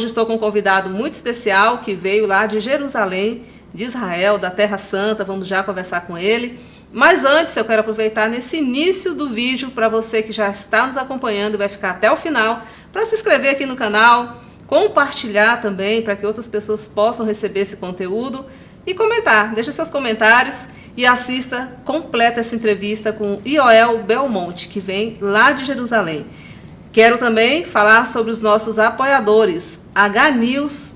Hoje estou com um convidado muito especial que veio lá de Jerusalém, de Israel, da Terra Santa. Vamos já conversar com ele. Mas antes eu quero aproveitar nesse início do vídeo para você que já está nos acompanhando e vai ficar até o final, para se inscrever aqui no canal, compartilhar também para que outras pessoas possam receber esse conteúdo e comentar. Deixa seus comentários e assista completa essa entrevista com Yoel Belmonte, que vem lá de Jerusalém. Quero também falar sobre os nossos apoiadores, H-News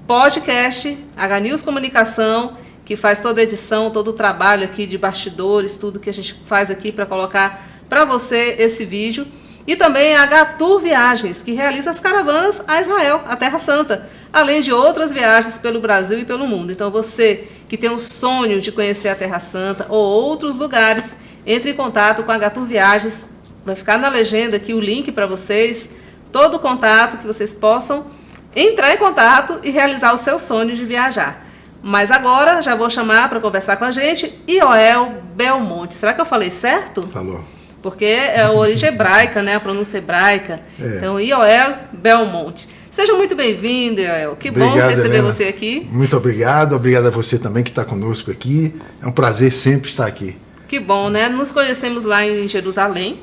Podcast, H-News Comunicação, que faz toda a edição, todo o trabalho aqui de bastidores, tudo que a gente faz aqui para colocar para você esse vídeo. E também a H-Tour Viagens, que realiza as caravanas a Israel, a Terra Santa, além de outras viagens pelo Brasil e pelo mundo. Então você que tem um sonho de conhecer a Terra Santa ou outros lugares, entre em contato com a H-Tour Viagens. Vai ficar na legenda aqui o link para vocês, todo o contato que vocês possam entrar em contato e realizar o seu sonho de viajar. Mas agora já vou chamar para conversar com a gente Yoel Belmonte. Será que eu falei certo? Falou. Porque é a origem hebraica, né? A pronúncia hebraica. É. Então, Yoel Belmonte. Seja muito bem-vindo, Yoel. Que Obrigado, bom receber Helena. você aqui. Muito obrigado. Obrigado a você também que está conosco aqui. É um prazer sempre estar aqui. Que bom, né? Nos conhecemos lá em Jerusalém.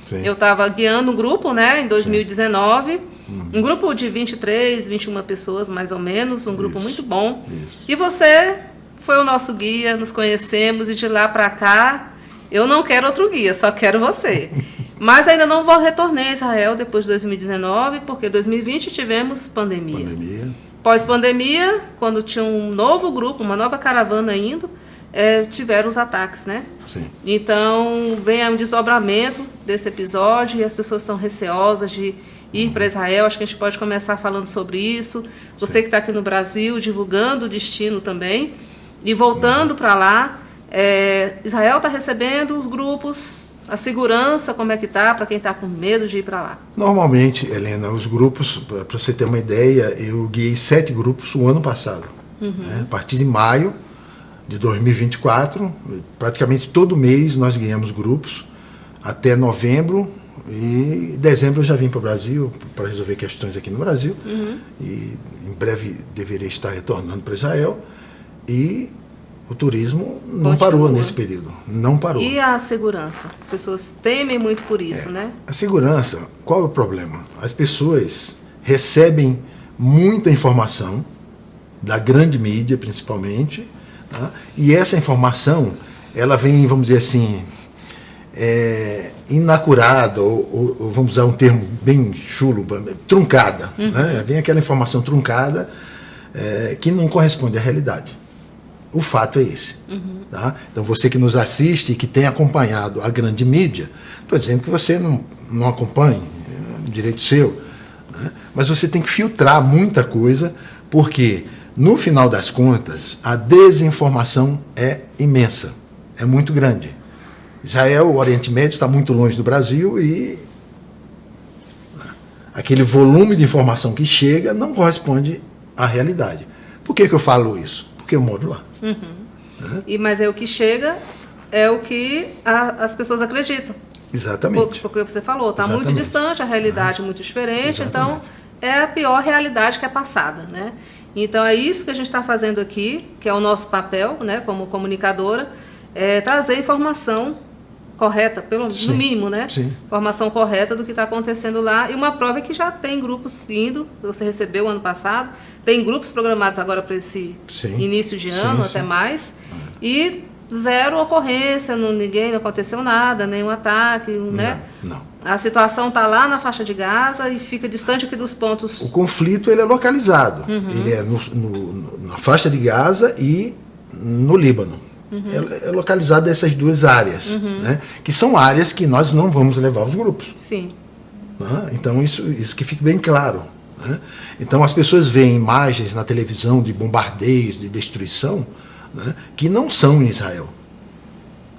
Sim. Eu estava guiando um grupo, né, em 2019, um grupo de 23, 21 pessoas, mais ou menos, um grupo Isso. muito bom. Isso. E você foi o nosso guia, nos conhecemos, e de lá para cá, eu não quero outro guia, só quero você. Mas ainda não vou retornar a Israel depois de 2019, porque 2020 tivemos pandemia. Pós-pandemia, quando tinha um novo grupo, uma nova caravana indo, tiveram os ataques, né? Sim. Então, vem um desdobramento desse episódio e as pessoas estão receosas de ir para Israel. Acho que a gente pode começar falando sobre isso. Você que está aqui no Brasil, divulgando o destino também. E voltando para lá, Israel está recebendo os grupos, a segurança, como é que está, para quem está com medo de ir para lá? Normalmente, Helena, os grupos, para você ter uma ideia, eu guiei 7 grupos o ano passado. Né? A partir de maio de 2024, praticamente todo mês nós guiamos grupos, até novembro, e dezembro eu já vim para o Brasil para resolver questões aqui no Brasil, e em breve deverei estar retornando para Israel, e o turismo não parou nesse período, não parou. E a segurança? As pessoas temem muito por isso, né? A segurança, qual é o problema? As pessoas recebem muita informação, da grande mídia principalmente, tá? E essa informação, ela vem, vamos dizer assim, inacurada, ou vamos usar um termo bem chulo, truncada. Né? Vem aquela informação truncada que não corresponde à realidade. O fato é esse. Tá? Então você que nos assiste e que tem acompanhado a grande mídia, estou dizendo que você não acompanhe, é um direito seu, né? Mas você tem que filtrar muita coisa, porque no final das contas, a desinformação é imensa, é muito grande. Israel, o Oriente Médio, está muito longe do Brasil e aquele volume de informação que chega não corresponde à realidade. Por que eu falo isso? Porque eu moro lá. Mas o que chega é o que as pessoas acreditam. Exatamente. Porque você falou, está muito Exatamente. distante, a realidade é muito diferente, Exatamente. então é a pior realidade que é passada, né? Então é isso que a gente está fazendo aqui, que é o nosso papel, né, como comunicadora, trazer informação correta, no mínimo, né? Sim. Informação correta do que está acontecendo lá. E uma prova é que já tem grupos indo, você recebeu ano passado, tem grupos programados agora para esse início de ano, até mais, e zero ocorrência, ninguém, não aconteceu nada, nenhum ataque, né? Não. A situação está lá na faixa de Gaza e fica distante aqui dos pontos. O conflito ele é localizado. Ele é na faixa de Gaza e no Líbano. É localizado nessas duas áreas, né? Que são áreas que nós não vamos levar os grupos. Sim. Né? Então isso que fique bem claro. Né? Então as pessoas veem imagens na televisão de bombardeios, de destruição, né? Que não são em Israel.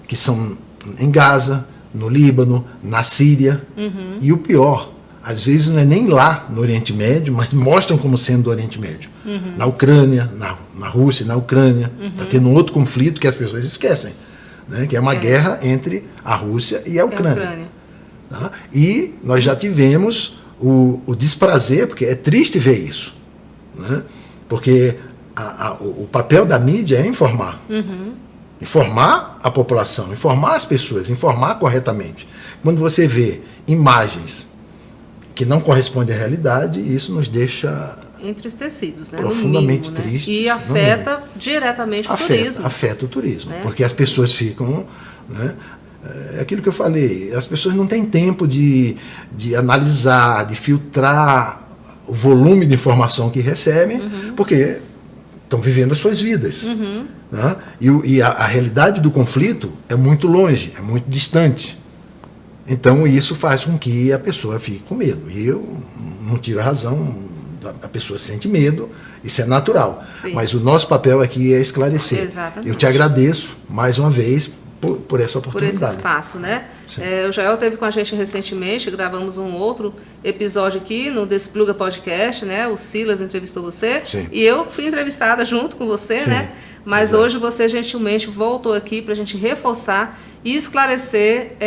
Que são em Gaza, no Líbano, na Síria. E o pior, às vezes não é nem lá no Oriente Médio, mas mostram como sendo do Oriente Médio. Na Ucrânia, na Rússia, na Ucrânia. Está tendo um outro conflito que as pessoas esquecem, né? Que é uma guerra entre a Rússia e a Ucrânia. Tá? E nós já tivemos o desprazer, porque é triste ver isso, né? Porque o papel da mídia é informar. Informar a população, informar as pessoas, informar corretamente. Quando você vê imagens que não correspondem à realidade, isso nos deixa entristecidos, né? Profundamente no mínimo, tristes. Né? E afeta diretamente o turismo. Afeta o turismo, né? Porque as pessoas ficam... Né? É aquilo que eu falei, as pessoas não têm tempo de analisar, de filtrar o volume de informação que recebem, porque estão vivendo as suas vidas. Né? E a realidade do conflito é muito longe, é muito distante. Então isso faz com que a pessoa fique com medo. E eu não tiro a razão, a pessoa sente medo, isso é natural. Sim. Mas o nosso papel aqui é esclarecer. Exatamente. Eu te agradeço mais uma vez por essa oportunidade. Por esse espaço, né? O Joel esteve com a gente recentemente, gravamos um outro episódio aqui no Despluga Podcast, né? O Silas entrevistou você. Sim. E eu fui entrevistada junto com você, Sim. né? Mas hoje você gentilmente voltou aqui para a gente reforçar e esclarecer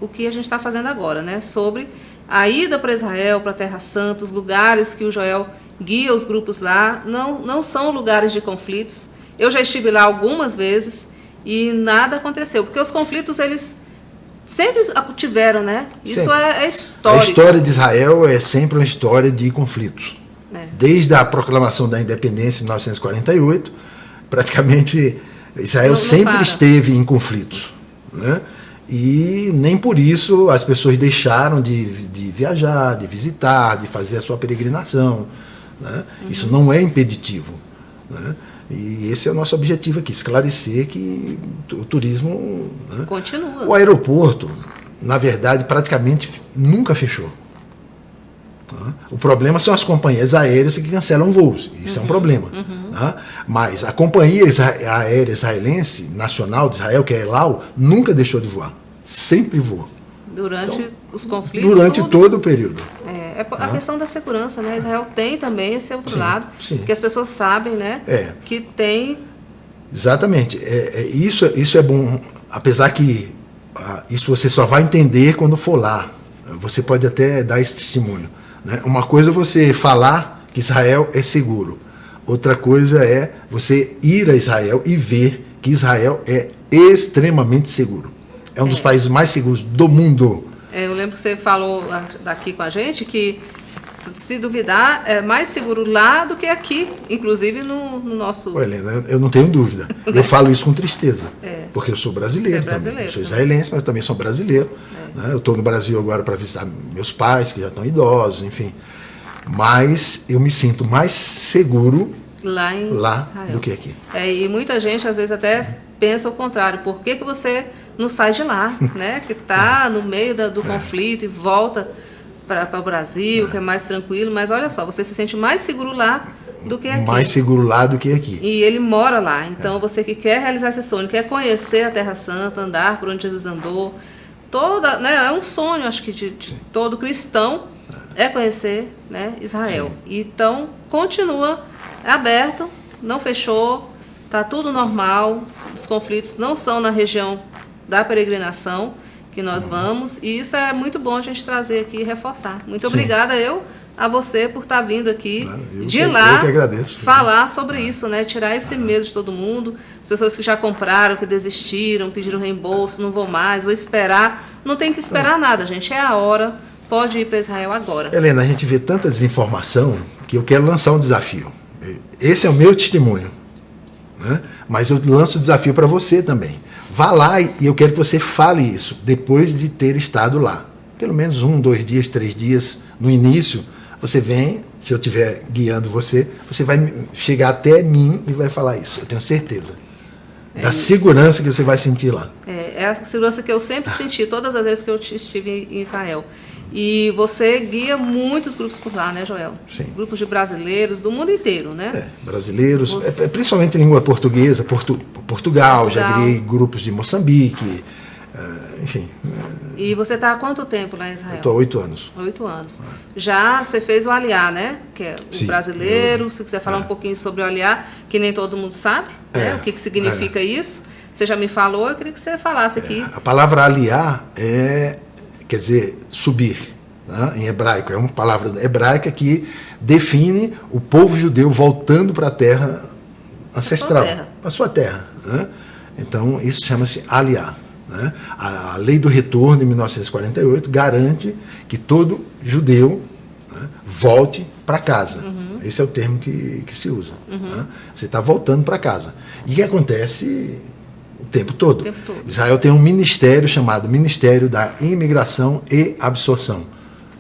o que a gente está fazendo agora, né? Sobre a ida para Israel, para a Terra Santa, os lugares que o Joel guia os grupos lá, não são lugares de conflitos. Eu já estive lá algumas vezes e nada aconteceu, porque os conflitos, eles sempre tiveram, né? Isso é histórico. A história de Israel é sempre uma história de conflitos. Desde a proclamação da independência em 1948, praticamente Israel sempre esteve em conflitos, né? E nem por isso as pessoas deixaram de viajar, de visitar, de fazer a sua peregrinação, né? Isso não é impeditivo, né? E esse é o nosso objetivo aqui, esclarecer que o turismo... Né? Continua. O aeroporto, na verdade, praticamente nunca fechou. Tá? O problema são as companhias aéreas que cancelam voos. Isso é um problema. Tá? Mas a companhia aérea israelense, nacional de Israel, que é a El Al, nunca deixou de voar. Sempre voou. Durante os conflitos? Durante todo o período. É a questão da segurança, né? Israel tem também esse outro lado, sim. que as pessoas sabem, né? Que tem... Exatamente. Isso é bom, apesar que isso você só vai entender quando for lá. Você pode até dar esse testemunho, né? Uma coisa é você falar que Israel é seguro. Outra coisa é você ir a Israel e ver que Israel é extremamente seguro. É um dos países mais seguros do mundo. Eu lembro que você falou daqui com a gente que, se duvidar, é mais seguro lá do que aqui, inclusive no nosso... Helena, eu não tenho dúvida. Eu falo isso com tristeza, porque eu sou brasileiro, também. Eu sou israelense, mas também sou brasileiro. Né? Eu estou no Brasil agora para visitar meus pais, que já estão idosos, enfim. Mas eu me sinto mais seguro lá do que aqui. E muita gente, às vezes, até pensa o contrário. Por que você não sai de lá, né? Que está no meio do conflito e volta para o Brasil, que é mais tranquilo. Mas olha só, você se sente mais seguro lá do que aqui. Mais seguro lá do que aqui. E ele mora lá. Então, você que quer realizar esse sonho, quer conhecer a Terra Santa, andar por onde Jesus andou, é um sonho, acho que de todo cristão, é conhecer, né, Israel. Então, continua aberto, não fechou, está tudo normal, os conflitos não são na região da peregrinação que nós vamos, e isso é muito bom a gente trazer aqui e reforçar. Muito obrigada a você por estar vindo aqui eu que agradeço, falar sobre isso, né? Tirar esse medo de todo mundo, as pessoas que já compraram, que desistiram, pediram reembolso, não vou mais, vou esperar. Não tem que esperar nada, gente, é a hora, pode ir para Israel agora. Helena, a gente vê tanta desinformação que eu quero lançar um desafio. Esse é o meu testemunho, né? Mas eu lanço o desafio para você também. Vá lá e eu quero que você fale isso depois de ter estado lá. Pelo menos 1, 2 dias, 3 dias no início. Você vem, se eu estiver guiando você vai chegar até mim e vai falar isso. Eu tenho certeza. Da segurança que você vai sentir lá. É a segurança que eu sempre senti, todas as vezes que eu estive em Israel. E você guia muitos grupos por lá, né, Joel? Sim. Grupos de brasileiros do mundo inteiro, né? Brasileiros, principalmente em língua portuguesa, Portugal, já guiei grupos de Moçambique, enfim. E você está há quanto tempo lá em Israel? Estou há 8 anos. 8 anos. Já você fez o Aliá, né? Que é o brasileiro. Se quiser falar um pouquinho sobre o Aliá, que nem todo mundo sabe, né? O que significa isso. Você já me falou, eu queria que você falasse aqui. A palavra Aliá quer dizer subir. Tá? Em hebraico, é uma palavra hebraica que define o povo judeu voltando para a terra ancestral, para a sua terra. Né? Então, isso chama-se Aliá. Né? A lei do retorno, em 1948, garante que todo judeu, né, volte para casa. Esse é o termo que se usa. Né? Você está voltando para casa. E que acontece o tempo todo. Israel tem um ministério chamado Ministério da Imigração e Absorção,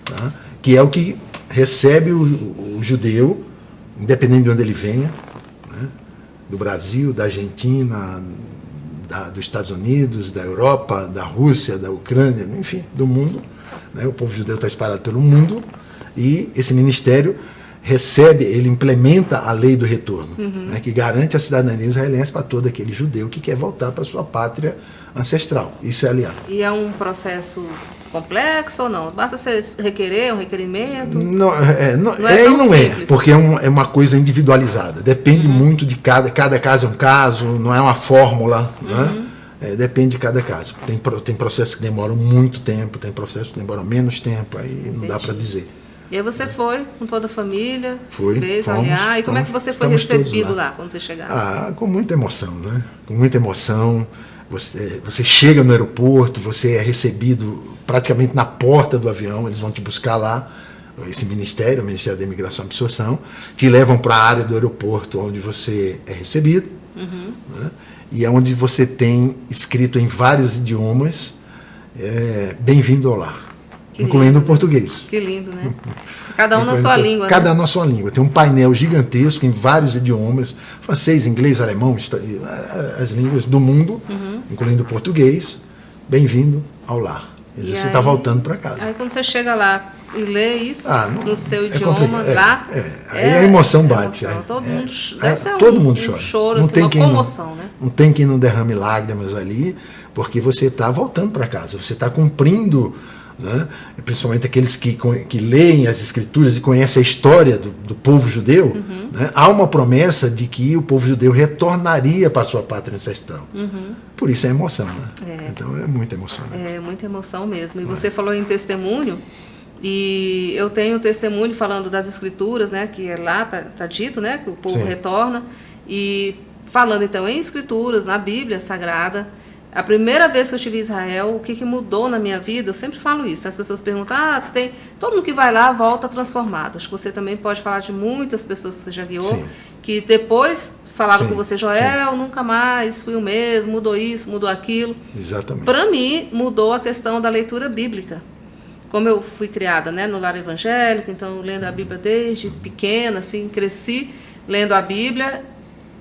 tá? Que é o que recebe o judeu, independente de onde ele venha, né? Do Brasil, da Argentina, dos Estados Unidos, da Europa, da Rússia, da Ucrânia, enfim, do mundo. Né? O povo judeu está espalhado pelo mundo e esse ministério recebe, ele implementa a lei do retorno, né? Que garante a cidadania israelense para todo aquele judeu que quer voltar para sua pátria ancestral. Isso é aliado. E é um processo complexo ou não? Basta você requerer um requerimento? Não é tão simples. Porque é uma coisa individualizada. Depende muito de cada caso é um caso, não é uma fórmula, né? Depende de cada caso. Tem processos que demoram muito tempo, tem processos que demoram menos tempo, aí não dá para dizer. E aí você foi com toda a família, fez fomos, aliar, e como é que você foi recebido lá quando você chegava? Com muita emoção, né? Com muita emoção. Você chega no aeroporto, você é recebido praticamente na porta do avião, eles vão te buscar lá, esse ministério, o Ministério da Imigração e Absorção, te levam para a área do aeroporto onde você é recebido, né? E é onde você tem escrito em vários idiomas, bem-vindo ao lar, incluindo o português. Que lindo, né? Cada um na sua língua. Cada um na sua língua. Tem um painel gigantesco em vários idiomas, francês, inglês, alemão, as línguas do mundo, incluindo o português. Bem-vindo ao lar. Você está voltando para casa. Aí quando você chega lá e lê isso no seu idioma, lá... Aí a emoção bate. Todo mundo todo mundo chora. Choro, não assim, tem uma comoção, né? Não tem quem não derrame lágrimas ali, porque você está voltando para casa. Você está cumprindo... Né? Principalmente aqueles que leem as escrituras e conhecem a história do povo judeu, né? Há uma promessa de que o povo judeu retornaria para a sua pátria ancestral. Por isso é emoção, né? Então é muita emoção. É muita emoção mesmo. E você falou em testemunho, e eu tenho testemunho falando das escrituras, né? Que lá tá dito, né? Que o povo retorna, e falando então em escrituras, na Bíblia Sagrada. A primeira vez que eu estive em Israel, o que mudou na minha vida, eu sempre falo isso. As pessoas perguntam, todo mundo que vai lá volta transformado. Acho que você também pode falar de muitas pessoas que você já guiou, que depois falaram com você, Joel, nunca mais fui o mesmo, mudou isso, mudou aquilo. Exatamente. Para mim, mudou a questão da leitura bíblica. Como eu fui criada, né, no lar evangélico, então lendo a Bíblia desde pequena, assim, cresci lendo a Bíblia.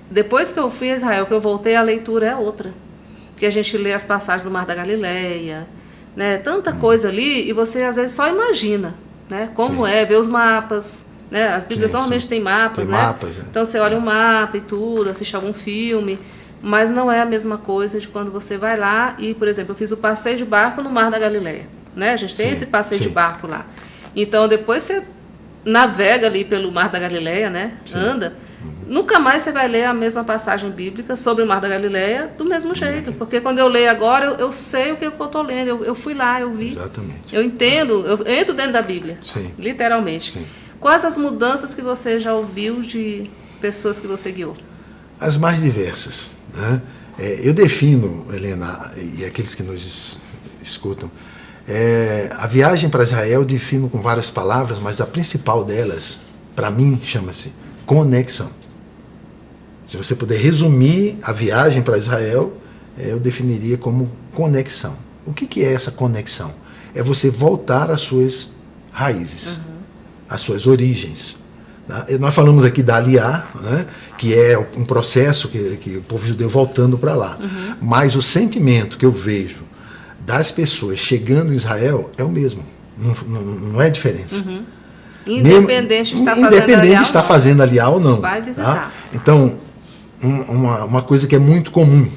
Depois que eu fui a Israel, que eu voltei, a leitura é outra. Porque a gente lê as passagens do Mar da Galileia, né? Tanta coisa ali, e você às vezes só imagina, né? Como vê os mapas, né? As Bíblias normalmente têm mapas, né? Então você olha um mapa e tudo, assiste algum filme, mas não é a mesma coisa de quando você vai lá e, por exemplo, eu fiz o passeio de barco no Mar da Galileia, né? A gente tem esse passeio de barco lá. Então depois você navega ali pelo Mar da Galileia, né? Anda. Nunca mais você vai ler a mesma passagem bíblica sobre o Mar da Galileia do mesmo jeito. Porque quando eu leio agora, eu sei o que eu estou lendo. Eu fui lá, eu vi. Exatamente. Eu entendo, eu entro dentro da Bíblia. Literalmente. Quais as mudanças que você já ouviu de pessoas que você guiou? As mais diversas, né? Eu defino, Helena, e aqueles que nos escutam, a viagem para Israel eu defino com várias palavras, mas a principal delas, para mim, chama-se conexão. Se você puder resumir a viagem para Israel, eu definiria como conexão. O que é essa conexão? É você voltar às suas raízes, às suas origens. Tá? Nós falamos aqui da Aliá, né, que é um processo que o povo judeu voltando para lá. Mas o sentimento que eu vejo das pessoas chegando em Israel é o mesmo. Não é diferença. Independente de estar fazendo aliá ou não. Vai visitar. Tá? Então, uma coisa que é muito comum,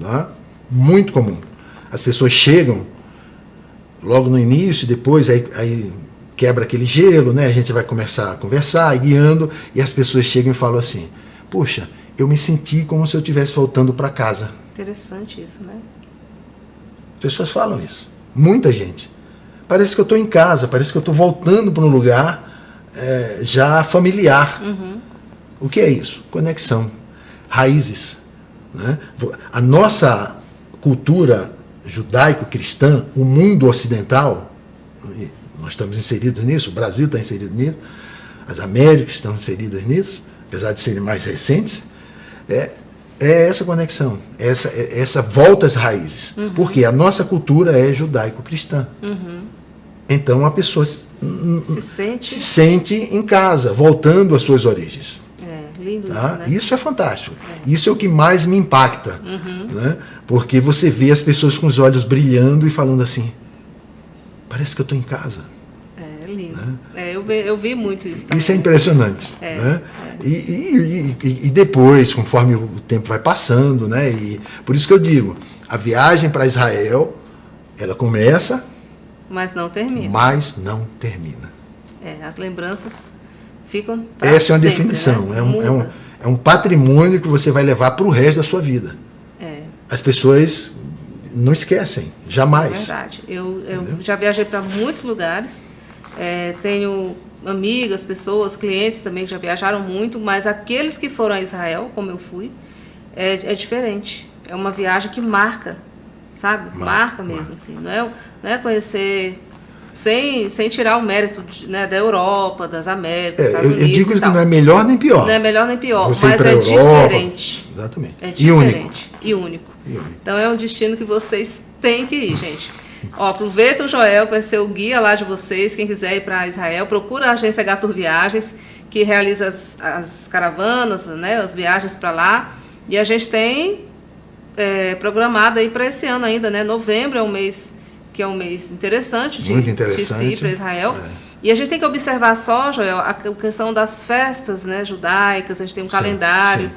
tá? Muito comum. As pessoas chegam logo no início, depois aí quebra aquele gelo, né? A gente vai começar a conversar, guiando, e as pessoas chegam e falam assim, poxa, eu me senti como se eu estivesse voltando para casa. Interessante isso, né? As pessoas falam isso. Muita gente. parece que eu estou em casa, parece que eu estou voltando para um lugar já familiar. O que é isso? Conexão, raízes. Né? A nossa cultura judaico-cristã, o mundo ocidental, nós estamos inseridos nisso, o Brasil está inserido nisso, as Américas estão inseridas nisso, apesar de serem mais recentes, é essa conexão, essa volta às raízes. Porque a nossa cultura é judaico-cristã. Então a pessoa se sente em casa, voltando às suas origens. Lindo tá? Isso, né? Isso é fantástico. Isso é o que mais me impacta. Né? Porque você vê as pessoas com os olhos brilhando e falando assim, parece que eu estou em casa. É lindo. Né? Eu vi muito isso também. Isso é impressionante. Né? E depois, conforme o tempo vai passando, né? E por isso que eu digo, a viagem para Israel, ela começa, mas não termina. As lembranças ficam pra Essa é uma sempre, definição. Né? É um patrimônio que você vai levar para o resto da sua vida. As pessoas não esquecem, jamais. É verdade. Eu já viajei para muitos lugares, tenho amigas, pessoas, clientes também que já viajaram muito, mas aqueles que foram a Israel, como eu fui, é diferente. É uma viagem que marca, sabe? Marca mesmo, assim. Não é conhecer sem tirar o mérito né, da Europa, das Américas, Estados Unidos. Eu digo que tal. não é melhor nem pior. Não é melhor nem pior, você mas é diferente. Exatamente. É diferente e único. Então é um destino que vocês têm que ir, gente. Aproveita o Joel para ser o guia lá de vocês. Quem quiser ir para Israel, procura a agência Gatur Viagens, que realiza as caravanas, né, as viagens para lá. E a gente tem programado aí para esse ano ainda, né? Novembro é um mês que é um mês interessante de ir para Israel. E a gente tem que observar só, Joel, a questão das festas, né, judaicas. A gente tem um calendário.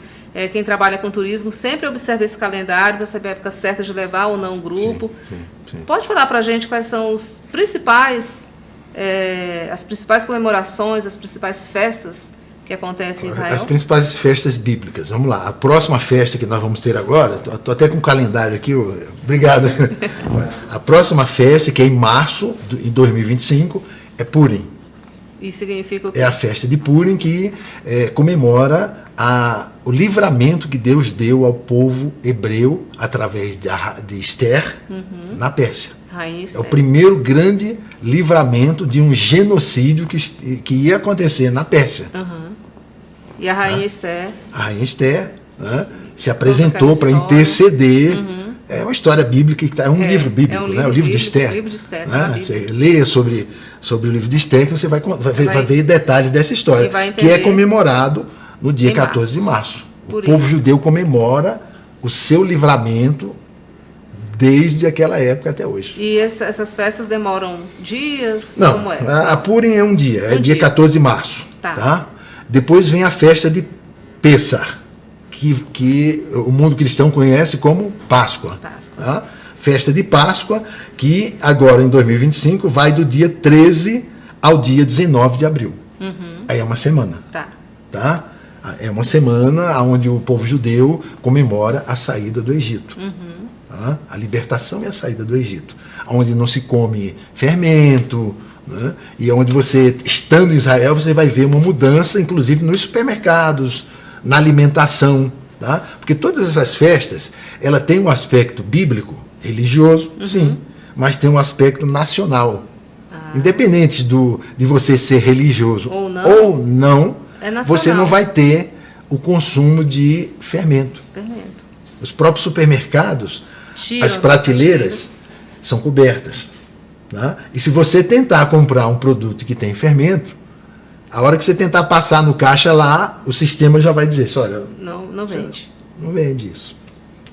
Quem trabalha com turismo sempre observa esse calendário para saber a época certa de levar ou não o grupo. Sim. Pode falar para a gente quais são os principais, as principais comemorações, as principais festas que acontecem em Israel? As principais festas bíblicas. Vamos lá. A próxima festa que nós vamos ter agora, estou até com o calendário aqui, obrigado. A próxima festa, que é em março de 2025, é Purim. E significa o quê? É a festa de Purim que comemora o livramento que Deus deu ao povo hebreu através de Esther na Pérsia. Rainha Esther. É o primeiro grande livramento de um genocídio que ia acontecer na Pérsia. E a Rainha Esther? A Rainha Esther, né, se apresentou para interceder. É uma história bíblica, é um livro bíblico, né? O livro de Esther. O livro de Esther, né? Você leia sobre o livro de Esther, que você vai ver detalhes dessa história, que é comemorado no dia 14 de março. O povo judeu comemora o seu livramento desde aquela época até hoje. E essas festas demoram dias? Não, como é? A Purim é um dia, é dia 14 de março. Tá? Depois vem a festa de Pessah, que o mundo cristão conhece como Páscoa. Tá? Festa de Páscoa, que agora em 2025 vai do dia 13 ao dia 19 de abril. Aí é uma semana. Tá? É uma semana onde o povo judeu comemora a saída do Egito. Tá? A libertação e a saída do Egito. Onde não se come fermento, né? E onde você, estando em Israel, você vai ver uma mudança, inclusive nos supermercados, na alimentação. Tá? Porque todas essas festas, ela tem um aspecto bíblico, religioso, sim, mas tem um aspecto nacional. Independente de você ser religioso ou não, você não vai ter o consumo de fermento. Os próprios supermercados, as prateleiras são cobertas. Tá? E se você tentar comprar um produto que tem fermento, a hora que você tentar passar no caixa lá, o sistema já vai dizer, olha, não vende. Não vende isso.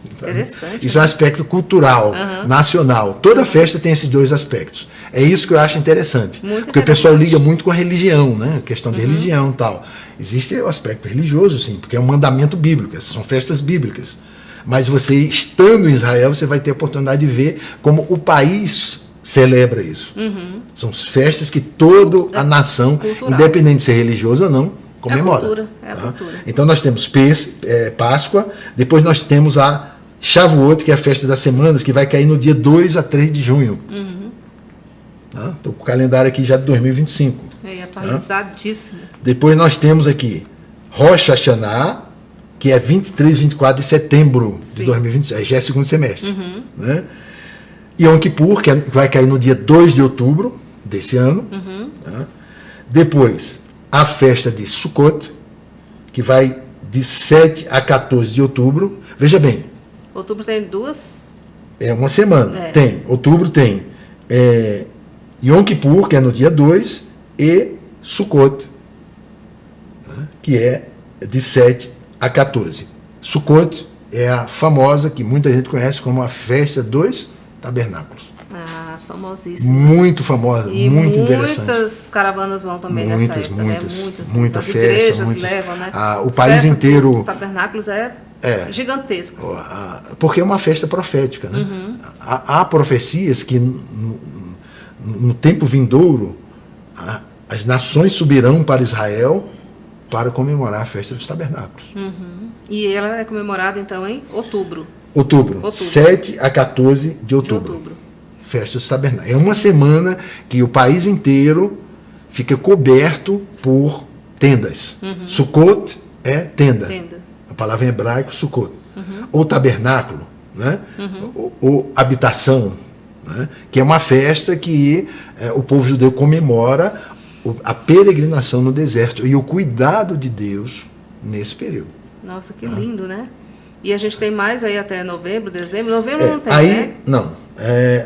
Interessante. Isso é um aspecto cultural, nacional. Toda festa tem esses dois aspectos. É isso que eu acho interessante. Porque o pessoal liga muito com a religião, né? Questão de religião e tal. Existe o aspecto religioso, sim, porque é um mandamento bíblico, são festas bíblicas. Mas você, estando em Israel, você vai ter a oportunidade de ver como o país celebra isso. São festas que toda a nação, cultural, independente de ser religioso ou não, comemora. É a cultura. Então nós temos Páscoa, depois nós temos a Shavuot, que é a festa das semanas, que vai cair no dia 2 a 3 de junho. Estou com o calendário aqui já de 2025. É atualizadíssimo. Depois nós temos aqui Rosh Hashanah, que é 23, 24 de setembro de 2026, já é segundo semestre. Né? Yom Kippur, que vai cair no dia 2 de outubro desse ano. Tá? Depois, a festa de Sukkot, que vai de 7 a 14 de outubro. Veja bem. Outubro tem duas... É uma semana. Tem. Outubro tem Yom Kippur, que é no dia 2, e Sukkot, né? Que é de 7 a 14. Sukkot é a famosa, que muita gente conhece como a festa dos tabernáculos. Ah, famosíssima. Muito famosa, e muito interessante. Muitas caravanas vão também nessa época, muita as festa. Igrejas levam, né? O país inteiro... Os tabernáculos gigantescos. Porque é uma festa profética. Né? Há profecias que no tempo vindouro as nações subirão para Israel para comemorar a festa dos tabernáculos. E ela é comemorada então em outubro. Outubro. 7 a 14 de outubro. Festa dos tabernáculos. É uma semana que o país inteiro fica coberto por tendas. Sukkot é tenda. A palavra em hebraico, Sukkot. Ou tabernáculo, né? Ou habitação, né? Que é uma festa que o povo judeu comemora a peregrinação no deserto e o cuidado de Deus nesse período. Nossa, que lindo, né? E a gente tem mais aí até novembro, dezembro. Novembro não tem, aí, né? Não.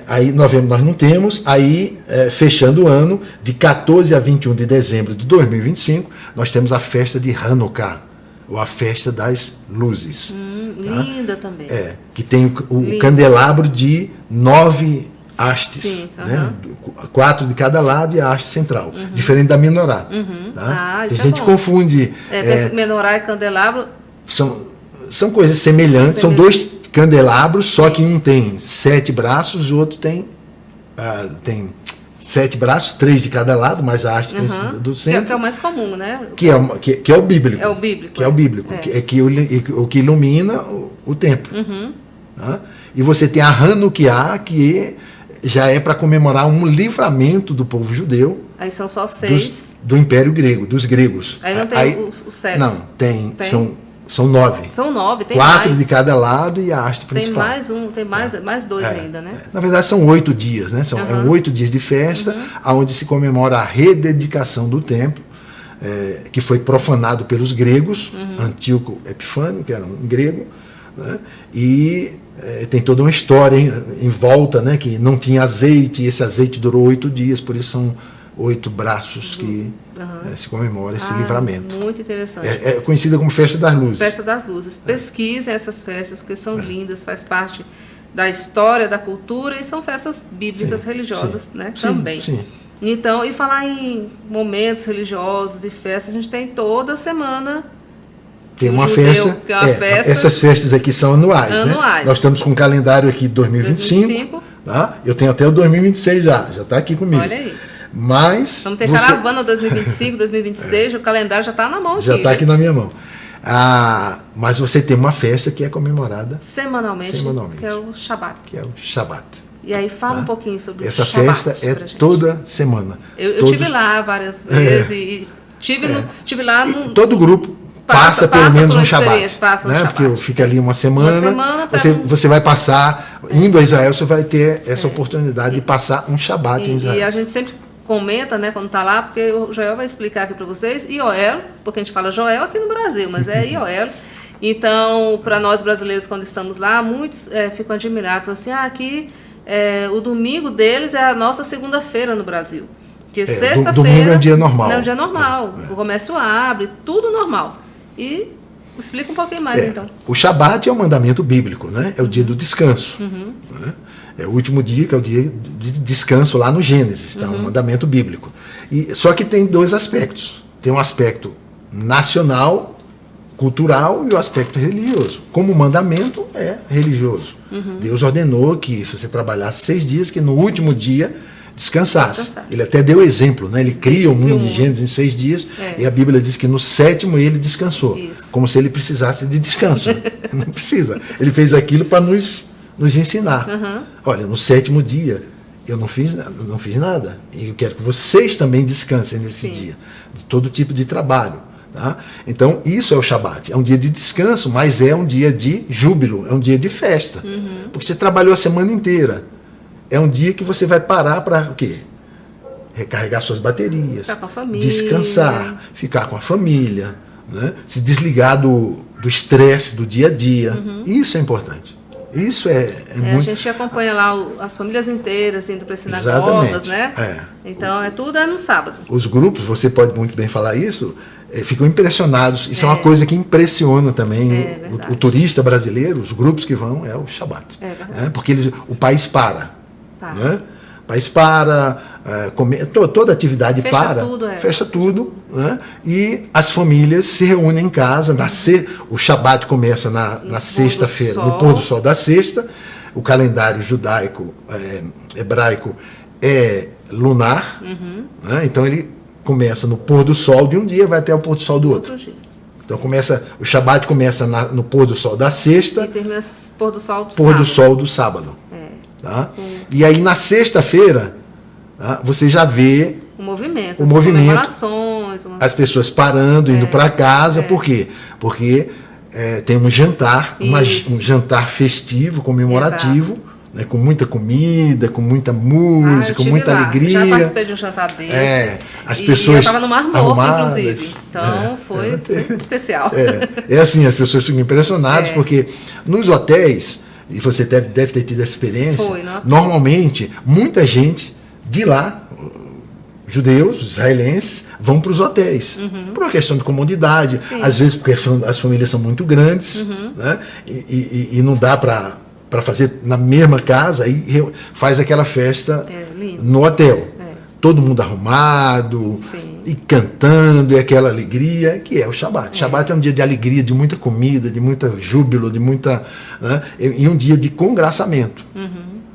Aí novembro nós não temos. Aí, fechando o ano, de 14 a 21 de dezembro de 2025, nós temos a festa de Hanukkah, ou a festa das luzes. Linda também. Que tem o candelabro de 9 hastes. Sim, né? 4 de cada lado e a haste central. Diferente da menorá. Tá? A gente confunde. Menorá e candelabro... São coisas semelhantes, são dois candelabros, só que um tem 7 braços, o outro tem 7 braços, 3 de cada lado, mais a haste do centro. Que é o mais comum, né? Que é o bíblico. É o bíblico. Que é o bíblico, o que ilumina o templo. Tá? E você tem a Hanukkah, que já é para comemorar um livramento do povo judeu. Aí são só 6. Do Império Grego, dos gregos. Aí não tem os 7. Não, tem. São 9. São 9, tem 4 mais. de cada lado e a haste principal. Tem mais 2 ainda, né? Na verdade, são 8 dias, né? São 8 dias de festa, onde se comemora a rededicação do templo, que foi profanado pelos gregos, Antíoco Epifânio, que era um grego, né? E tem toda uma história em volta, né? Que não tinha azeite, e esse azeite durou 8 dias, por isso são 8 braços que se comemora esse livramento. Muito interessante. É conhecida como Festa das Luzes. Festa das Luzes. Pesquisem essas festas, porque são lindas, faz parte da história, da cultura, e são festas bíblicas, religiosas, né? Também. Sim. Então, e falar em momentos religiosos e festas, a gente tem toda semana... Tem uma festa, essas festas aqui são anuais. Né? Nós estamos com um calendário aqui de 2025. Tá? Eu tenho até o 2026 já está aqui comigo. Olha aí. Mas vamos ter caravana 2025, 2026, o calendário já está na mão aqui. Já está aqui na minha mão. Mas você tem uma festa que é comemorada semanalmente. Que é o Shabat. E aí fala um pouquinho sobre essa o Shabat. Essa festa é toda semana. Eu estive lá várias vezes e estive lá no... Todo grupo passa pelo menos um Shabat. Um Shabat. Porque fica ali uma semana você vai passar, indo a Israel, você vai ter essa oportunidade de passar um Shabat em Israel. E a gente sempre comenta, né, quando está lá, porque o Joel vai explicar aqui para vocês, Ioel, porque a gente fala Joel aqui no Brasil, mas é Ioel. Então, para nós brasileiros, quando estamos lá, muitos ficam admirados, assim, aqui o domingo deles é a nossa segunda-feira no Brasil. Porque sexta-feira... Domingo é um dia normal. É um dia normal. O comércio abre, tudo normal. E explica um pouquinho mais, então. O Shabat é um mandamento bíblico, né? É o dia do descanso. Né? É o último dia, que é o dia de descanso lá no Gênesis, tá? Um mandamento bíblico. Só que tem 2 aspectos. Tem um aspecto nacional, cultural, e o aspecto religioso. Como mandamento, é religioso. Deus ordenou que você trabalhasse 6 dias, que no último dia descansasse. Ele até deu exemplo, né? Ele cria o mundo de Gênesis em 6 dias, e a Bíblia diz que no 7º ele descansou. Como se ele precisasse de descanso. Não precisa. Ele fez aquilo para nos ensinar. Olha, no 7º dia eu não fiz nada. E eu quero que vocês também descansem nesse dia, de todo tipo de trabalho. Tá? Então, isso é o Shabat. É um dia de descanso, mas é um dia de júbilo, é um dia de festa. Porque você trabalhou a semana inteira. É um dia que você vai parar para o quê? Recarregar suas baterias, ficar com a família, descansar, ficar com a família, né? Se desligar do estresse do dia a dia. Isso é importante. Isso é muito... A gente acompanha lá as famílias inteiras indo para as sinagogas, né? Então, tudo no sábado. Os grupos, você pode muito bem falar isso, ficam impressionados. Isso é uma coisa que impressiona também o turista brasileiro, os grupos que vão, é o Shabat. Porque o país para. Né? O país para, toda atividade fecha tudo, né? E as famílias se reúnem em casa. O Shabat começa na sexta-feira, no pôr do sol da sexta. O calendário judaico, hebraico, é lunar, né? Então ele começa no pôr do sol de um dia, vai até o pôr do sol do outro. Então o Shabat começa no pôr do sol da sexta e termina no pôr do sol do pôr sábado. Do sol do sábado. Tá? E aí na sexta-feira, tá, você já vê o movimento, comemorações, as pessoas parando, indo para casa. Por quê? Porque tem um jantar, um jantar festivo, comemorativo, né, com muita comida, com muita música, com muita alegria. Já participei de um jantar desse. As pessoas eu estava no Mar Morto, inclusive. Então foi muito especial. Assim, as pessoas ficam impressionadas, porque nos hotéis, e você deve ter tido essa experiência, normalmente, muita gente de lá, judeus, israelenses, vão para os hotéis, por uma questão de comodidade, às vezes porque as famílias são muito grandes, né? E não dá para fazer na mesma casa, aí faz aquela festa no hotel. Todo mundo arrumado, e cantando, e aquela alegria, que é o Shabat. Shabat é um dia de alegria, de muita comida, de muita júbilo, de muita... Né? E um dia de congraçamento.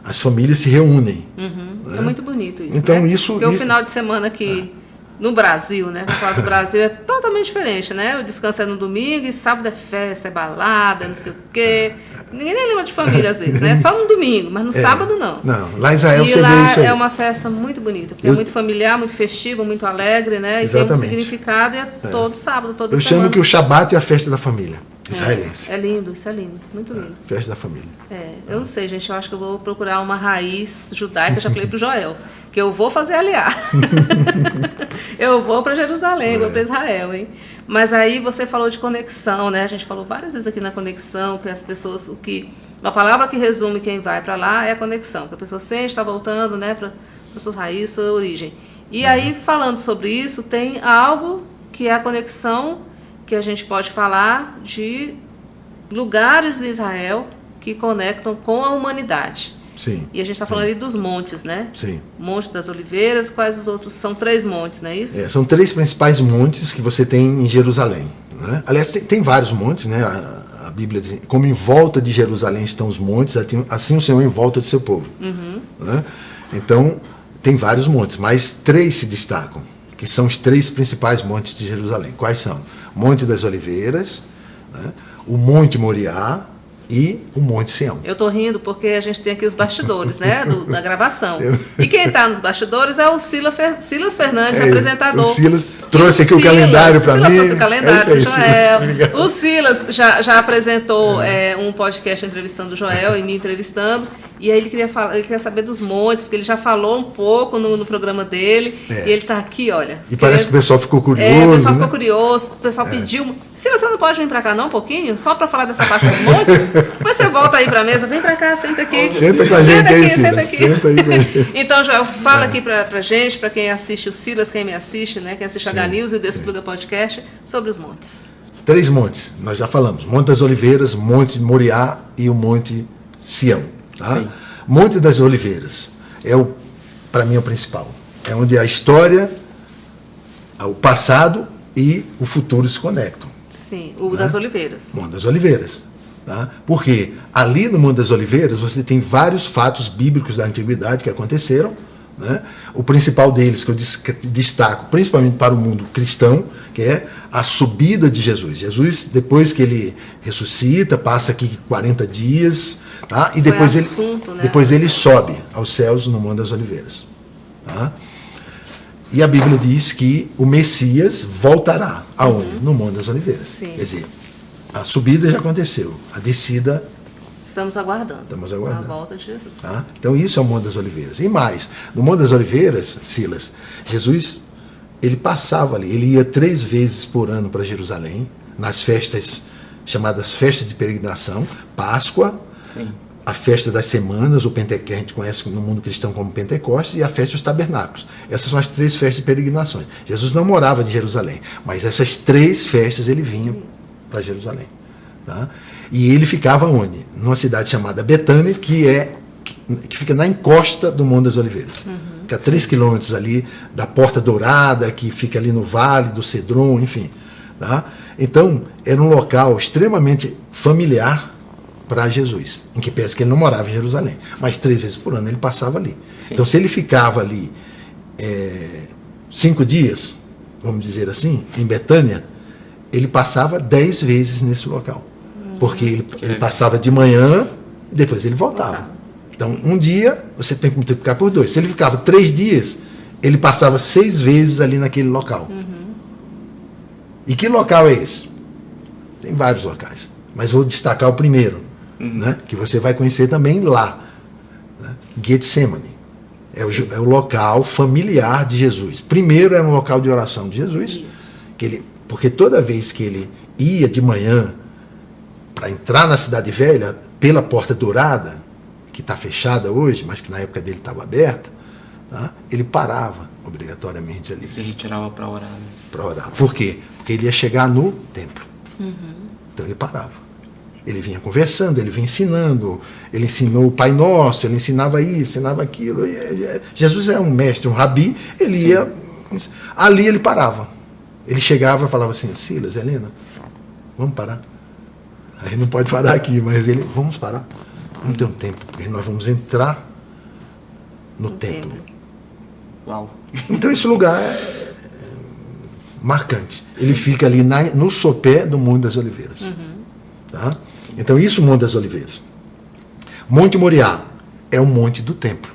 As famílias se reúnem. Né? É muito bonito isso, então, né? Porque o final de semana aqui no Brasil, né? Vamos falar do Brasil, é totalmente diferente, né? O descanso é no domingo e sábado é festa, é balada, não sei o quê. Ninguém nem lembra de família às vezes, né? Só no domingo, mas no sábado não. Não, lá em Israel e você lá vê isso aí. É uma festa muito bonita, porque é muito familiar, muito festiva, muito alegre, né? E tem um significado e é todo sábado, toda semana. Eu chamo que o Shabat é a festa da família israelense. É lindo, isso é lindo, muito lindo. Festa da família. Eu não sei, gente, eu acho que eu vou procurar uma raiz judaica, eu já falei pro Joel, que eu vou fazer aliar. Eu vou para Jerusalém, vou para Israel, hein? Mas aí você falou de conexão, né? A gente falou várias vezes aqui na conexão, que as pessoas, uma palavra que resume quem vai para lá é a conexão, que a pessoa sempre está voltando, né, para suas raízes, sua origem. E aí, falando sobre isso, tem algo que é a conexão, que a gente pode falar de lugares de Israel que conectam com a humanidade. Sim. E a gente está falando ali dos montes, né? Sim. Monte das Oliveiras, quais os outros? São 3 montes, não é isso? São 3 principais montes que você tem em Jerusalém. Né? Aliás, tem vários montes, né? A Bíblia diz, como em volta de Jerusalém estão os montes, assim o Senhor em volta do seu povo. Né? Então, tem vários montes, mas 3 se destacam, que são os 3 principais montes de Jerusalém. Quais são? Monte das Oliveiras, né? O Monte Moriá e o Monte Sião. Eu estou rindo porque a gente tem aqui os bastidores, né, da gravação. E quem está nos bastidores é o Silas Fernandes, apresentador. O Silas trouxe aqui o calendário para mim. O Silas trouxe o calendário do Joel. O Silas já apresentou um podcast entrevistando o Joel e me entrevistando. E aí ele queria saber dos montes, porque ele já falou um pouco no programa dele. E ele está aqui, olha. E parece que o pessoal ficou curioso. O pessoal ficou curioso, o pessoal pediu. Silas, você não pode vir para cá não um pouquinho? Só para falar dessa parte dos montes? Mas você volta aí para a mesa, vem para cá, senta aqui. Senta com a gente aí, Silas. Senta aí com a gente. Então, Joel, fala aqui para gente, para quem assiste o Silas, quem me assiste, né? Quem assiste a H-News e o Despluga Podcast, sobre os montes. 3 montes, nós já falamos. Monte das Oliveiras, Monte Moriá e o Monte Sião. Tá? Monte das Oliveiras para mim, é o principal. É onde a história, o passado e o futuro se conectam. Sim, o das Oliveiras. Monte das Oliveiras. Tá? Porque ali no Monte das Oliveiras você tem vários fatos bíblicos da antiguidade que aconteceram. Né? O principal deles, que eu destaco, principalmente para o mundo cristão, que é a subida de Jesus. Jesus, depois que ele ressuscita, passa aqui 40 dias, Tá? E depois, assunto, né? depois ele sobe aos céus no Monte das Oliveiras. Tá? E a Bíblia diz que o Messias voltará aonde? No Monte das Oliveiras. Sim. Quer dizer, a subida já aconteceu, a descida Estamos aguardando. estamos aguardando. A volta de Jesus. Tá? Então isso é o Monte das Oliveiras. E mais, no Monte das Oliveiras, Silas, Jesus, ele passava ali, ele ia 3 vezes por ano para Jerusalém, nas festas chamadas festas de peregrinação, Páscoa, Sim. a festa das semanas, o que a gente conhece no mundo cristão como Pentecostes, e a festa dos tabernáculos. Essas são as 3 festas de peregrinações. Jesus não morava em Jerusalém, mas essas 3 festas ele vinha para Jerusalém. Tá? E ele ficava onde? Numa cidade chamada Betânia, que fica na encosta do Monte das Oliveiras. Fica a 3 quilômetros ali da Porta Dourada, que fica ali no Vale do Cedron, enfim. Tá? Então, era um local extremamente familiar para Jesus, em que pensa que ele não morava em Jerusalém, mas 3 vezes por ano ele passava ali. Sim. Então, se ele ficava ali 5 dias, vamos dizer assim, em Betânia, ele passava 10 vezes nesse local, porque ele passava de manhã e depois ele voltava. Então, um dia você tem que multiplicar por 2. Se ele ficava 3 dias, ele passava 6 vezes ali naquele local. E que local é esse? Tem vários locais, mas vou destacar o primeiro, né, que você vai conhecer também lá, né, Getsemane. É o local familiar de Jesus. Primeiro era um local de oração de Jesus, porque toda vez que ele ia de manhã para entrar na Cidade Velha, pela Porta Dourada, que está fechada hoje, mas que na época dele estava aberta, tá, ele parava obrigatoriamente ali. E se retirava para orar. Né? Para orar. Por quê? Porque ele ia chegar no templo. Então ele parava. Ele vinha conversando, ele vinha ensinando, ele ensinou o Pai Nosso, ele ensinava isso, ensinava aquilo. Jesus era um mestre, um rabi, ele ia. Ali ele parava. Ele chegava e falava assim: Silas, Helena, vamos parar. Aí não pode parar aqui, mas ele, vamos parar. Vamos ter um tempo, porque nós vamos entrar no templo. Uau. Então esse lugar é marcante. Ele fica ali no sopé do Monte das Oliveiras. Tá? Então isso, Monte das Oliveiras. Monte Moriá é o monte do templo.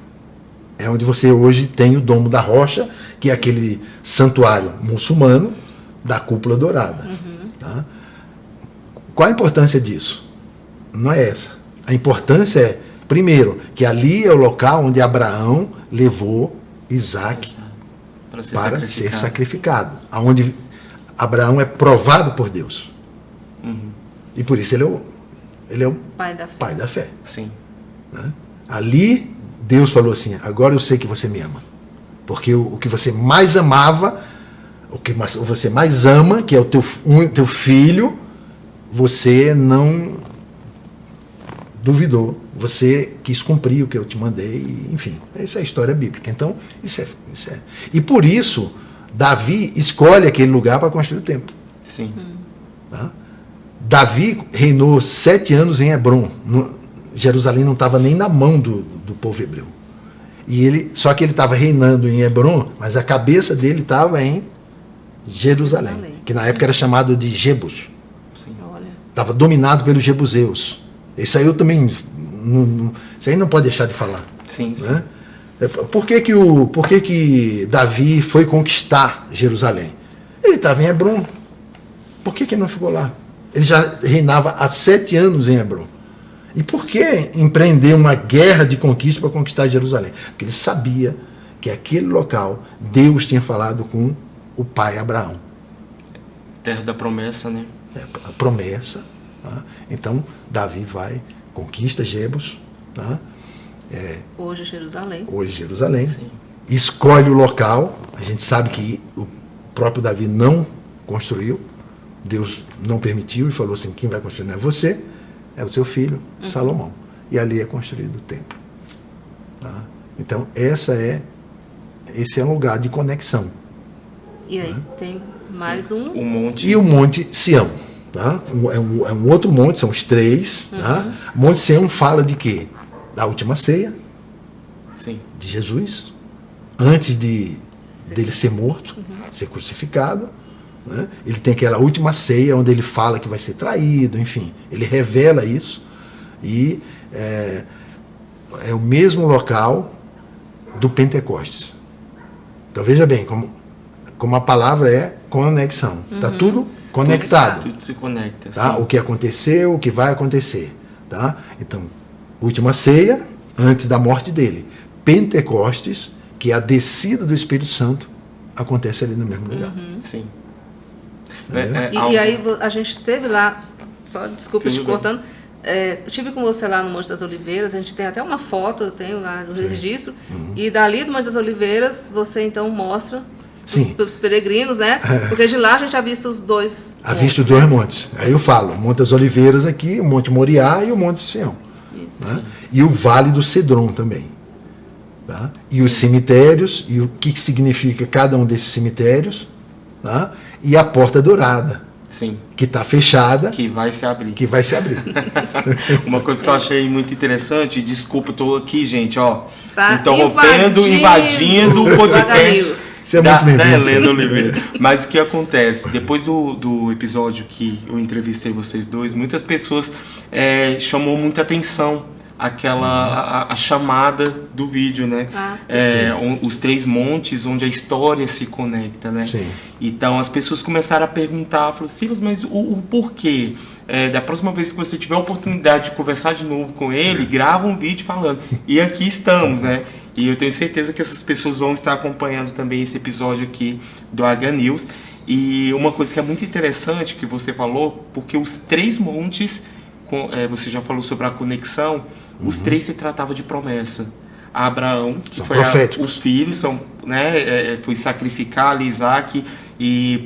É onde você hoje tem o Domo da Rocha, que é aquele santuário muçulmano da cúpula dourada. Tá? Qual a importância disso? Não é essa. A importância é, primeiro, que ali é o local onde Abraão levou Isaac para ser sacrificado. Onde Abraão é provado por Deus. E por isso ele é o pai da fé. Sim. Né? Ali, Deus falou assim: agora eu sei que você me ama. Porque o que você mais amava, o que você mais ama, que é o teu filho, você não duvidou. Você quis cumprir o que eu te mandei. Enfim, essa é a história bíblica. Então, isso é. E por isso, Davi escolhe aquele lugar para construir o templo. Sim. Tá? Davi reinou 7 anos em Hebrom. Jerusalém não estava nem na mão do povo hebreu. Só que ele estava reinando em Hebrom, mas a cabeça dele estava em Jerusalém, que na época era chamado de Jebus. Estava dominado pelos jebuseus. Isso aí eu também isso aí não pode deixar de falar. Sim, sim. Né? Por que Davi foi conquistar Jerusalém? Ele estava em Hebrom. Por que ele não ficou lá? Ele já reinava há 7 anos em Hebrom. E por que empreender uma guerra de conquista para conquistar Jerusalém? Porque ele sabia que aquele local, Deus tinha falado com o pai Abraão. Terra da promessa, né? A promessa. Tá? Então, Davi vai, conquista Jebus. Tá? Hoje Jerusalém. Sim. Escolhe o local. A gente sabe que o próprio Davi não construiu. Deus não permitiu e falou assim: quem vai construir não é você, é o seu filho, Salomão. E ali é construído o templo. Tá? Então, esse é um lugar de conexão. E aí tem mais um monte. E o Monte Sião. Tá? É um outro monte, são os 3. Tá? Monte Sião fala de quê? Da última ceia. Sim. De Jesus, antes dele ser morto, ser crucificado. Né? Ele tem aquela última ceia onde ele fala que vai ser traído, enfim, ele revela isso. E é o mesmo local do Pentecostes. Então veja bem, como a palavra é conexão. Está tudo conectado. Tudo se conecta. Tá? O que aconteceu, o que vai acontecer. Tá? Então, última ceia, antes da morte dele. Pentecostes, que é a descida do Espírito Santo, acontece ali no mesmo lugar. Sim. E aí a gente teve lá, só desculpa te cortando, eu estive com você lá no Monte das Oliveiras, a gente tem até uma foto, eu tenho lá no registro, e dali do Monte das Oliveiras você então mostra os peregrinos, né? Porque de lá a gente avista os dois montes. Avista os dois montes. Aí eu falo, Monte das Oliveiras aqui, o Monte Moriá e o Monte Sião. Isso. Né? E o Vale do Cedron também. Tá? E os cemitérios, e o que significa cada um desses cemitérios, tá? E a Porta Dourada. Sim. Que está fechada. Que vai se abrir. Que vai se abrir. Uma coisa que eu achei muito interessante, desculpa, estou aqui, gente, ó, tá invadindo o podcast Você é muito da Helena Oliveira. Mas o que acontece? Depois do episódio que eu entrevistei vocês dois, muitas pessoas chamou muita atenção a chamada do vídeo, né? Os 3 montes onde a história se conecta, né? Sim. Então as pessoas começaram a perguntar, falaram, Silas, mas o porquê? Da próxima vez que você tiver a oportunidade de conversar de novo com ele, grava um vídeo falando. E aqui estamos, né? E eu tenho certeza que essas pessoas vão estar acompanhando também esse episódio aqui do H News. E uma coisa que é muito interessante que você falou, porque os 3 montes, você já falou sobre a conexão, os 3 se tratavam de promessa. Abraão, que foi o filho, foi sacrificar ali Isaac, e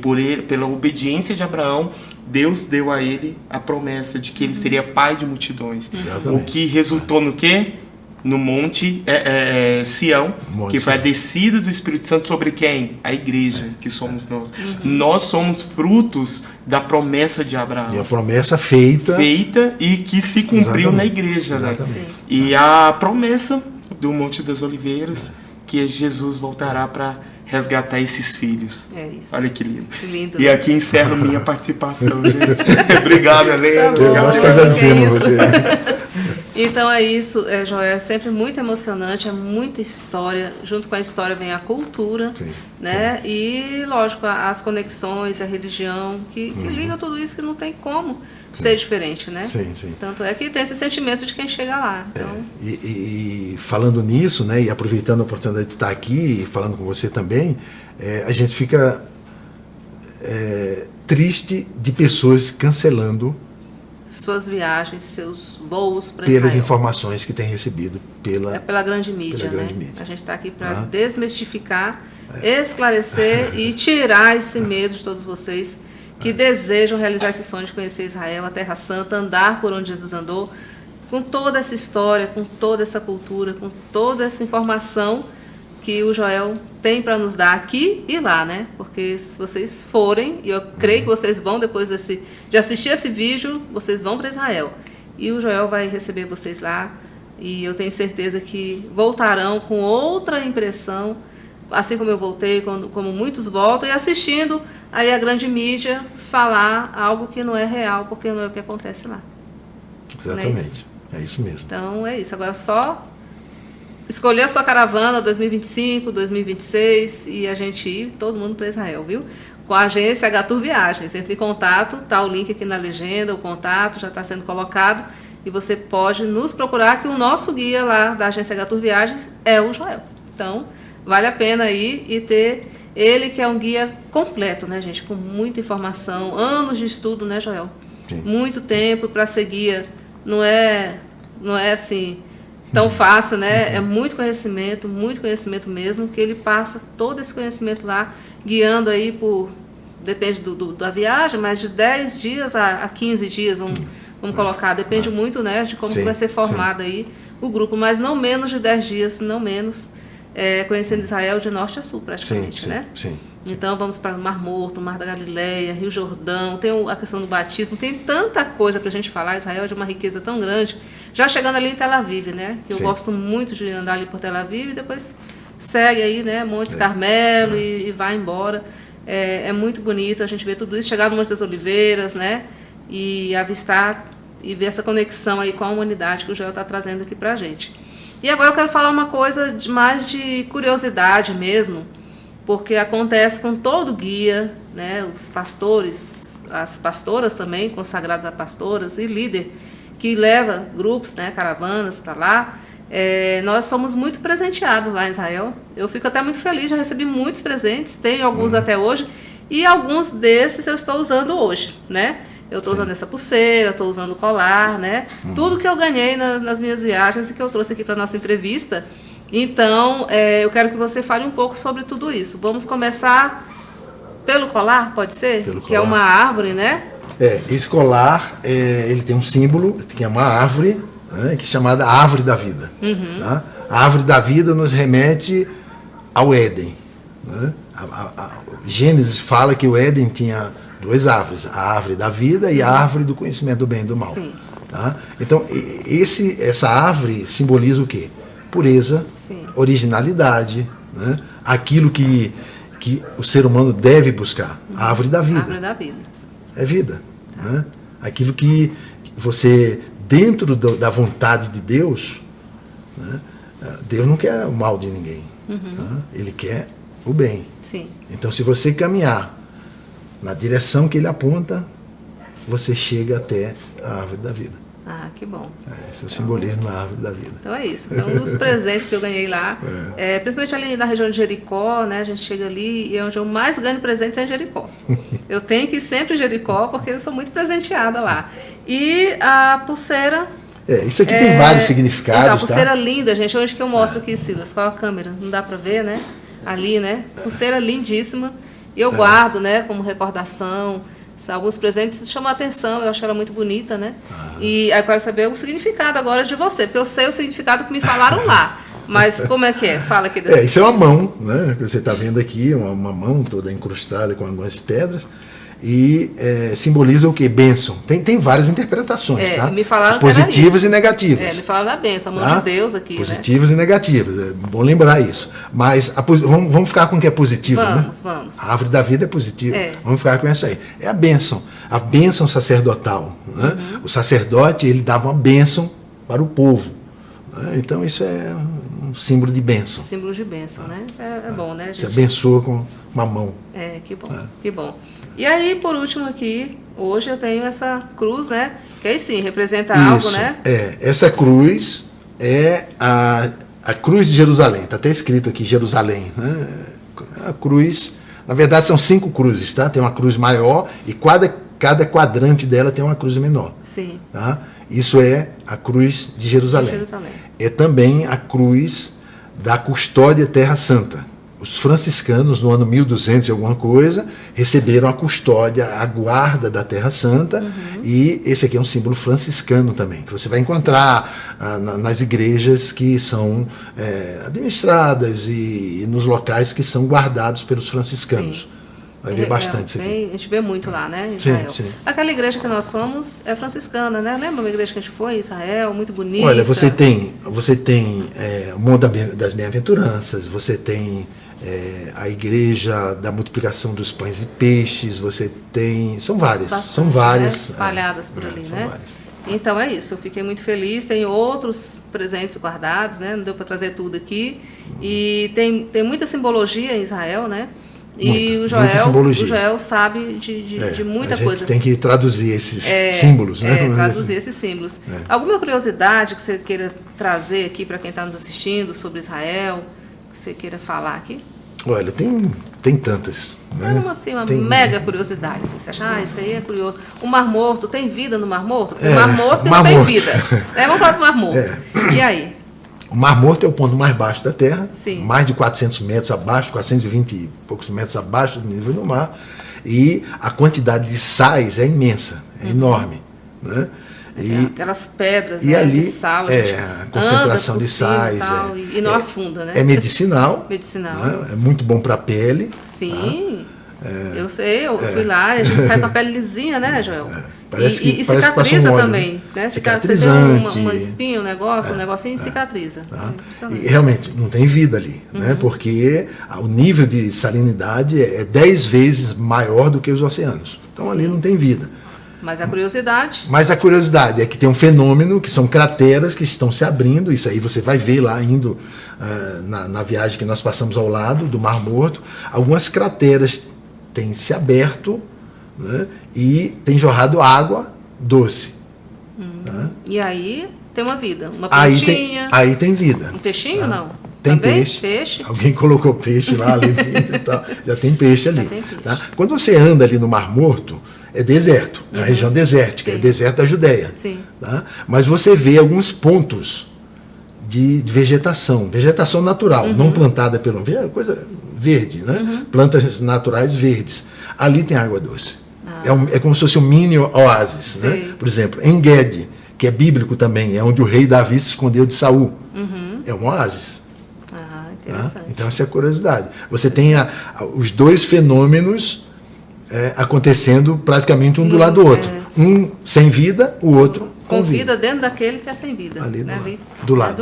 pela obediência de Abraão, Deus deu a ele a promessa de que ele seria pai de multidões. Exatamente. O que resultou no quê? No Monte Sião, que foi a descida do Espírito Santo sobre quem? A igreja, que somos nós. Nós somos frutos da promessa de Abraão. E a promessa feita e que se cumpriu na igreja. Né? E a promessa do Monte das Oliveiras, que Jesus voltará para resgatar esses filhos. É isso. Olha que lindo. Que lindo, e né? aqui encerro minha participação, gente. Obrigado, Helena. Tá bom, nós que agradecemos você. Então é isso, Joel, é sempre muito emocionante, é muita história, junto com a história vem a cultura, né? E, lógico, as conexões, a religião, que liga tudo isso, que não tem como ser diferente, né? Sim. Tanto é que tem esse sentimento de quem chega lá. Então... E falando nisso, né, e aproveitando a oportunidade de estar aqui, e falando com você também, a gente fica triste de pessoas cancelando suas viagens, seus voos para Israel. Pelas informações que tem recebido pela grande mídia, grande né? mídia. A gente está aqui para desmistificar, esclarecer e tirar esse medo de todos vocês que desejam realizar esse sonho de conhecer Israel, a Terra Santa, andar por onde Jesus andou, com toda essa história, com toda essa cultura, com toda essa informação que o Joel tem para nos dar aqui e lá, né? Porque se vocês forem, e eu creio que vocês vão, depois de assistir esse vídeo, vocês vão para Israel. E o Joel vai receber vocês lá, e eu tenho certeza que voltarão com outra impressão, assim como eu voltei, como muitos voltam, e assistindo aí a grande mídia falar algo que não é real, porque não é o que acontece lá. Exatamente. É isso mesmo. Então é isso. Agora só escolher a sua caravana 2025, 2026 e a gente ir todo mundo para Israel, viu? Com a agência H-Tour Viagens. Entre em contato, tá o link aqui na legenda, o contato já está sendo colocado e você pode nos procurar, que o nosso guia lá da agência H-Tour Viagens é o Joel. Então, vale a pena ir e ter ele, que é um guia completo, né, gente? Com muita informação, anos de estudo, né, Joel? Sim. Muito tempo para ser guia. Não é assim tão fácil, né? É muito conhecimento mesmo, que ele passa todo esse conhecimento lá, guiando aí por, depende da viagem, mas de 10 dias a 15 dias, vamos colocar, depende muito, né, de como vai ser formado aí o grupo, mas não menos de 10 dias, não menos, conhecendo Israel de norte a sul, praticamente, né? Sim. Então vamos para o Mar Morto, Mar da Galileia, Rio Jordão, tem a questão do batismo, tem tanta coisa para a gente falar. Israel é de uma riqueza tão grande. Já chegando ali em Tel Aviv, né? Que eu gosto muito de andar ali por Tel Aviv e depois segue aí, né? Montes Carmelo e vai embora. É muito bonito a gente ver tudo isso, chegar no Monte das Oliveiras, né? E avistar e ver essa conexão aí com a humanidade que o Joel está trazendo aqui para a gente. E agora eu quero falar uma coisa mais de curiosidade mesmo, porque acontece com todo guia, né, os pastores, as pastoras também, consagradas a pastoras e líder, que leva grupos, né, caravanas para lá. Nós somos muito presenteados lá em Israel. Eu fico até muito feliz, já recebi muitos presentes, tenho alguns até hoje, e alguns desses eu estou usando hoje, né? Eu estou usando essa pulseira, estou usando o colar, né? Tudo que eu ganhei nas minhas viagens e que eu trouxe aqui para a nossa entrevista. Então, eu quero que você fale um pouco sobre tudo isso. Vamos começar pelo colar, pode ser? Pelo que é colar. uma árvore, né? Esse colar, ele tem um símbolo, que é uma árvore, né, que é chamada Árvore da Vida. Tá? A Árvore da Vida nos remete ao Éden. Né? Gênesis fala que o Éden tinha 2 árvores, a árvore da vida e a árvore do conhecimento do bem e do mal. Sim. Tá? Então, essa árvore simboliza o quê? Pureza, Sim. originalidade, né? Aquilo que o ser humano deve buscar, a árvore da vida. Árvore da vida. É vida. Né? Aquilo que você, dentro da vontade de Deus, né? Deus não quer o mal de ninguém. Né? Ele quer o bem. Sim. Então, se você caminhar na direção que ele aponta, você chega até a árvore da vida. Ah, que bom. Esse é o simbolismo da árvore da vida. Então é isso. Então, um dos presentes que eu ganhei lá, principalmente ali na região de Jericó, né? A gente chega ali e é onde eu mais ganho presentes é em Jericó. Eu tenho que ir sempre em Jericó porque eu sou muito presenteada lá. E a pulseira... Isso aqui tem vários significados. Então, a pulseira tá? linda, gente. Onde que eu mostro aqui, Silas? Qual a câmera? Não dá pra ver, né? Ali, né? Pulseira lindíssima. E eu guardo, né? Como recordação. Alguns presentes chamam a atenção. Eu acho ela muito bonita, né? E aí eu quero saber o significado agora de você. Porque eu sei o significado que me falaram lá. Mas como é que é? Fala aqui desse... Isso é uma mão, né? Que você está vendo aqui, uma mão toda incrustada com algumas pedras. E simboliza o quê? Bênção. Tem várias interpretações, tá? Me falaram positivas e negativas. Me falaram da bênção, a mão de Deus aqui, positivas, né? E negativas. É bom lembrar isso. Mas vamos ficar com o que é positivo, né? Vamos. A árvore da vida é positiva. Vamos ficar com essa aí. É a bênção sacerdotal. Né? O sacerdote, ele dava uma bênção para o povo. Né? Então, isso é um símbolo de bênção. Símbolo de bênção, né? É bom, né, gente? Você abençoa com uma mão. Que bom, que bom. E aí, por último aqui, hoje eu tenho essa cruz, né? Que aí sim, representa algo, né? Essa cruz é a cruz de Jerusalém. Está até escrito aqui, Jerusalém. Né? A cruz, na verdade são 5 cruzes, tá? Tem uma cruz maior e cada quadrante dela tem uma cruz menor. Sim. Tá? Isso é a cruz de Jerusalém. É também a cruz da custódia Terra Santa. Os franciscanos, no ano 1200 e alguma coisa, receberam a custódia, a guarda da Terra Santa, e esse aqui é um símbolo franciscano também, que você vai encontrar nas igrejas que são administradas e nos locais que são guardados pelos franciscanos. Sim. Vai ver bastante isso aqui. A gente vê muito lá, né, em Israel. Sim. Aquela igreja que nós fomos é franciscana, né? Lembra uma igreja que a gente foi em Israel, muito bonita? Olha, você tem o Monte das Bem-aventuranças, você tem a igreja da multiplicação dos pães e peixes, você tem... São várias. Bastante, são várias. Né? Espalhadas por ali, né? Várias. Então é isso, eu fiquei muito feliz. Tem outros presentes guardados, né? Não deu para trazer tudo aqui. E tem muita simbologia em Israel, né? E o Joel sabe de muita coisa. A gente tem que traduzir esses símbolos, né? Traduzir esses símbolos. Alguma curiosidade que você queira trazer aqui para quem está nos assistindo sobre Israel, que você queira falar aqui? Olha, tem tantas. Né? Uma mega curiosidade. Você acha, isso aí é curioso. O Mar Morto, tem vida no Mar Morto? Porque o Mar Morto que não tem vida. Vamos falar do Mar Morto. E aí? O Mar Morto é o ponto mais baixo da Terra, Sim. mais de 400 metros abaixo, 420 e poucos metros abaixo do nível do mar, e a quantidade de sais é imensa, é enorme. Né? Aquelas pedras, e ali, de sal, a concentração de sais. E não afunda, né? É medicinal. Medicinal. É muito bom para a pele. Sim. Eu sei, eu fui lá, a gente sai com a pele lisinha, né, Joel? Parece cicatriza óleo, também, né? Cicatrizante. Você tem uma espinha, um negocinho e cicatriza. E realmente, não tem vida ali, né? Porque o nível de salinidade é 10 vezes maior do que os oceanos. Então ali não tem vida. Mas a curiosidade... Mas a curiosidade é que tem um fenômeno que são crateras que estão se abrindo. Isso aí você vai ver lá indo na viagem que nós passamos ao lado do Mar Morto. Algumas crateras têm se aberto, né, e tem jorrado água doce. Tá? E aí tem uma vida, uma plantinha. Aí tem vida. Um peixinho, tá? não? Tem Também? peixe. Alguém colocou peixe lá, levinho e tal. Já tem peixe ali. Tem peixe. Tá? Quando você anda ali no Mar Morto, é deserto, é a região desértica, Sim. é deserto da Judéia. Sim. Tá? Mas você vê alguns pontos de vegetação natural, não plantada pelo homem, é coisa verde, né? Plantas naturais verdes. Ali tem água doce. É como se fosse um mini oásis. Né? Por exemplo, em Gede, que é bíblico também, é onde o rei Davi se escondeu de Saul. É um oásis. Interessante. Tá? Então, essa é a curiosidade. Você tem os dois fenômenos acontecendo praticamente um do lado do outro. Um sem vida, o outro com vida. Dentro daquele que é sem vida. Ali né? do lado.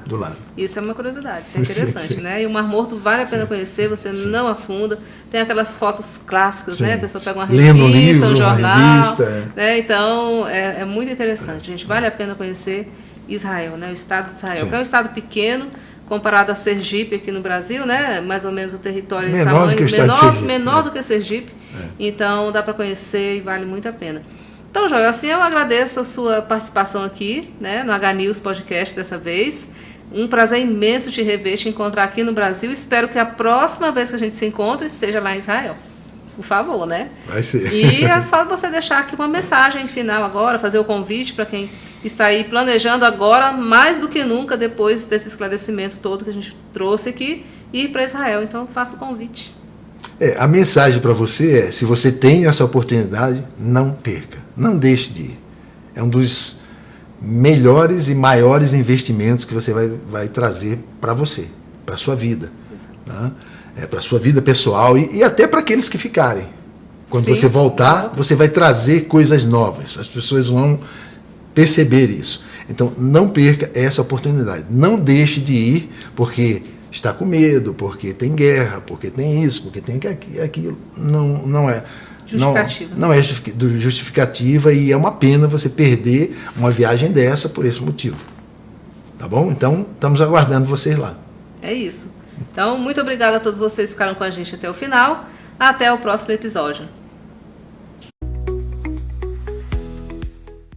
Do lado. Isso é uma curiosidade, isso é interessante. Sim. Né? E o Mar Morto vale a pena conhecer, você não afunda. Tem aquelas fotos clássicas, né? A pessoa pega uma revista, lendo um livro, um jornal. uma revista, né? Então, é muito interessante, gente. Vale a pena conhecer Israel, né? O estado de Israel, que é um estado pequeno, comparado a Sergipe aqui no Brasil, né? Mais ou menos o território menor tamanho, do que o estado de Sergipe, menor do que Sergipe. Então dá para conhecer e vale muito a pena. Então, Joel, assim eu agradeço a sua participação aqui, né, no H-News Podcast dessa vez. Um prazer imenso te rever, te encontrar aqui no Brasil. Espero que a próxima vez que a gente se encontre seja lá em Israel. Por favor, né? Vai ser. E é só você deixar aqui uma mensagem final agora, fazer o convite para quem está aí planejando agora, mais do que nunca, depois desse esclarecimento todo que a gente trouxe aqui, ir para Israel. Então, faça o convite. A mensagem para você é, se você tem essa oportunidade, não perca, não deixe de ir. É um dos melhores e maiores investimentos que você vai trazer para você, para a sua vida. Tá? Para a sua vida pessoal e até para aqueles que ficarem. Quando você voltar, você vai trazer coisas novas. As pessoas vão perceber isso. Então, não perca essa oportunidade. Não deixe de ir porque está com medo, porque tem guerra, porque tem isso, porque tem aquilo. Não é justificativa. Não é justificativa e é uma pena você perder uma viagem dessa por esse motivo. Tá bom? Então, estamos aguardando vocês lá. É isso. Então, muito obrigada a todos vocês que ficaram com a gente até o final. Até o próximo episódio.